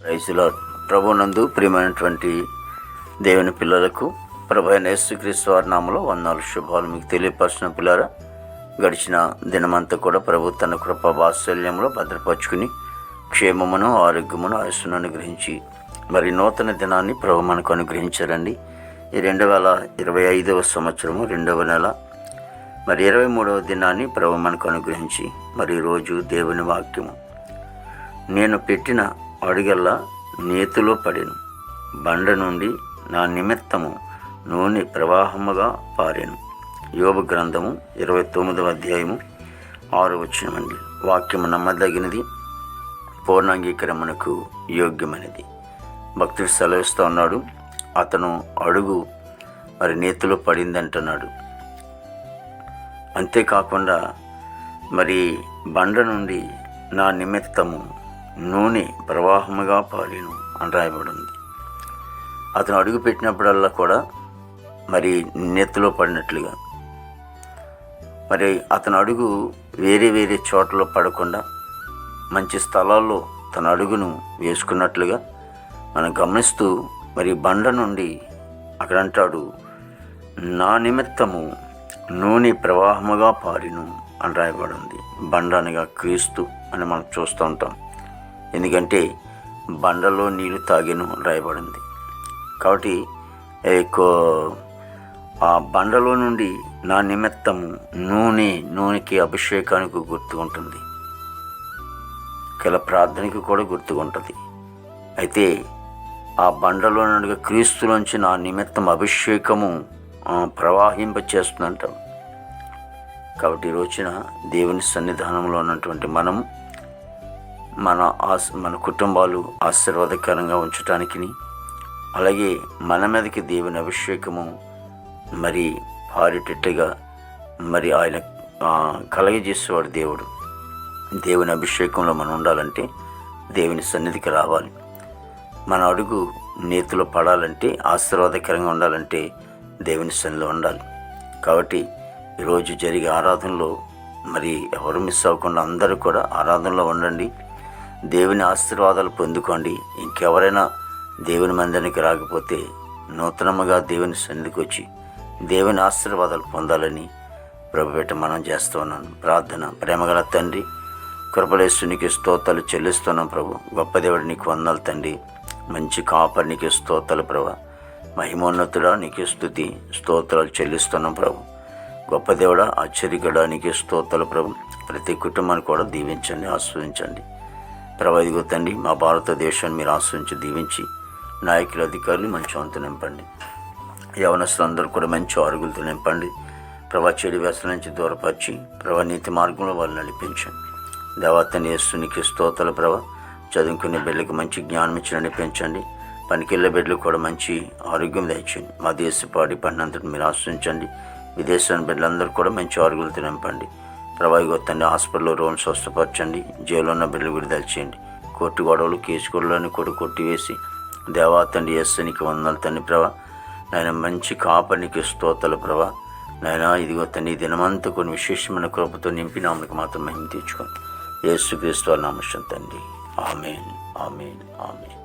Praise lord. ప్రభునందు ప్రియమైనటువంటి దేవుని పిల్లలకు ప్రభు అయిన యేసుక్రీస్తు వారి నామములో వందనాలు శుభాలు మీకు తెలియపరిచిన పిల్లరా, గడిచిన దినమంతా కూడా ప్రభు తన కృప వాత్సల్యంలో భద్రపరుచుకుని క్షేమమును ఆరోగ్యమును ఆయుస్సును అనుగ్రహించి మరి నూతన దినాన్ని ప్రభు మనకు అనుగ్రహించారండి. ఈ 2025వ సంవత్సరము 2వ నెల మరి 23వ దినాన్ని ప్రభు మనకు అనుగ్రహించి మరి ఈరోజు దేవుని వాక్యము, నేను పెట్టిన అడుగల్లా నేతిలో పడెను, బండ నుండి నా నిమిత్తము నూనె ప్రవాహముగా పారెను. యోబు గ్రంథము 29వ అధ్యాయము 6వ వచనమండి. వాక్యము నమ్మదగినది, పూర్ణాంగీకరమునకు యోగ్యమైనది. భక్తుడు సెలవిస్తూ ఉన్నాడు, అతను అడుగు మరి నేతిలో పడిందంటున్నాడు. అంతేకాకుండా మరి బండ నుండి నా నిమిత్తము నూనె ప్రవాహముగా పారెను అని రాయబడింది. అతను అడుగు పెట్టినప్పుడల్లా కూడా మరి నేతిలో పడినట్లుగా, మరి అతను అడుగు వేరే వేరే చోట్ల పడకుండా మంచి స్థలాల్లో తన అడుగును వేసుకున్నట్లుగా మనం గమనిస్తూ మరి బండ నుండి అక్కడ అంటాడు, నా నిమిత్తము నూనె ప్రవాహముగా పారిను అని రాయబడింది. బండ అనగా క్రీస్తు అని మనం చూస్తూ ఉంటాం. ఎందుకంటే బండలో నీళ్లు తాగెను రాయబడింది. కాబట్టి ఆ బండలో నుండి నా నిమిత్తము నూనెకి అభిషేకానికి గుర్తుకుంటుంది, ప్రార్థనకి కూడా గుర్తుకుంటుంది. అయితే ఆ బండలో నుండి క్రీస్తులోంచి నా నిమిత్తం అభిషేకము ప్రవాహింపచేస్తుందంటాం. కాబట్టి ఈ రోజున దేవుని సన్నిధానంలో ఉన్నటువంటి మనం మన కుటుంబాలు ఆశీర్వాదకరంగా ఉంచటానికి, అలాగే మన మీదకి దేవుని అభిషేకము మరి పారేటట్టుగా మరి ఆయన కలగజేసేవాడు దేవుడు. దేవుని అభిషేకంలో మనం ఉండాలంటే దేవుని సన్నిధికి రావాలి. మన అడుగు నేతిలో పడాలంటే, ఆశీర్వాదకరంగా ఉండాలంటే దేవుని సన్నిధిలో ఉండాలి. కాబట్టి ఈరోజు జరిగే ఆరాధనలో మరి ఎవరు మిస్ అవ్వకుండా అందరూ కూడా ఆరాధనలో ఉండండి, దేవుని ఆశీర్వాదాలు పొందుకోండి. ఇంకెవరైనా దేవుని మందిరానికి రాకపోతే నూతనముగా దేవుని సన్నిధికి వచ్చి దేవుని ఆశీర్వాదాలు పొందాలని ప్రభుపేట మనం చేస్తూ ఉన్నాను. ప్రార్థన. ప్రేమగల తండ్రి, కృపలేసు నీకు స్తోత్రాలు చెల్లిస్తున్నాం ప్రభు. గొప్ప దేవుడు నీకు వందనాలు తండ్రి. మంచి కాపరి నీకు స్తోత్రాలు ప్రభు. మహిమోన్నతుడా నీకు స్తుతి స్తోత్రాలు చెల్లిస్తున్నాం ప్రభు. గొప్ప దేవుడా, ఆశ్చర్యకరుడా నీకు స్తోత్రాలు ప్రభు. ప్రతి కుటుంబాన్ని కూడా దీవించండి, ఆస్వాదించండి ప్రభు. ఇదిగో తండ్రి, మా భారతదేశాన్ని మీరు ఆశ్రయించి దీవించి నాయకులు, అధికారులు మంచి వంతు నింపండి. యవనస్తులందరూ కూడా మంచి అరుగులతో నింపండి ప్రభా. చెడు వ్యసనం నుంచి దూరపరిచి ప్రభా నీతి మార్గంలో వాళ్ళు నడిపించండి. దేవతని యేసు నీకు స్తోత్రాలు ప్రభా. చదువుకునే బిడ్డలకు మంచి జ్ఞానం ఇచ్చి నడిపించండి. పనికిళ్ళ బిడ్డలకు కూడా మంచి ఆరోగ్యం దయచేయండి. మా దేశ పాడి పడినంతటి మీరు ఆశ్రయించండి. విదేశాన్ని బిడ్డలందరూ కూడా మంచి అరుగులతో నింపండి ప్రభా. ఇగో తండ్రి, హాస్పిటల్లో రోగులను స్వస్థపరచండి. జైల్లో ఉన్న బిడ్డలు విడుదల చేయండి. కోర్టు గొడవలు, కేసు గొడవలని కూడా కొట్టివేసి దేవా తండ్రి యేసు నీకు వందనాలు తండ్రి ప్రభా. నాయన మంచి కాపరికి స్తోత్రాలు ప్రభా. నాయన ఇదిగో తండ్రి, ఈ దినమంతా కొన్ని విశేషమైన కృపతో నింపి నామకు మాత్రం మహిమ తెచ్చుకోండి. యేసుక్రీస్తు నామమున తండ్రి. ఆమేన్, ఆమేన్, ఆమేన్.